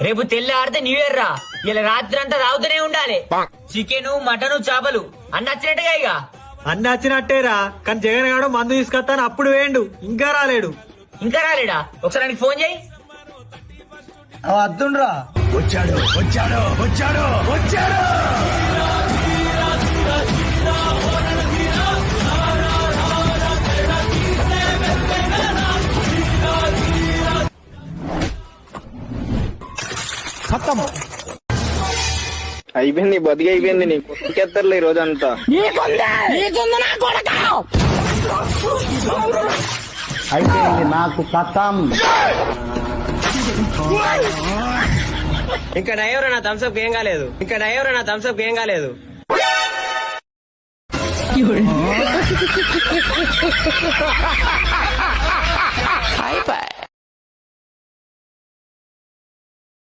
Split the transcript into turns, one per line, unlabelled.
రేపు తెల్లారితే new year రా. ఇలా రాత్రి అంతా తాగుతూనే ఉండాలి. చికెన్, మటన్, చేపలు అన్ని వచ్చినట్టుగా ఇక
అన్ని వచ్చినట్టేరా. కానీ జగన్ గారు మందు తీసుకొస్తాను అప్పుడు వేయండు, ఇంకా రాలేడు.
ఇంకా రాలేడా? ఒకసారి ఆయనకి ఫోన్ చేయి.
వద్దుండ్రా.
వచ్చాడు వచ్చాడు వచ్చాడు వచ్చాడు.
అయిపోయింది, బతికి అయిపోయింది. నీకు ఇంకెత్తర్లే ఈ రోజంతా.
అయిపోయింది నాకు కథం.
ఇంకా డ్రైవర్ నా థమ్స్అప్ ఏం కాలేదు. ఇంకా డ్రైవర్ నా థమ్స్అప్ ఏం కాలేదు.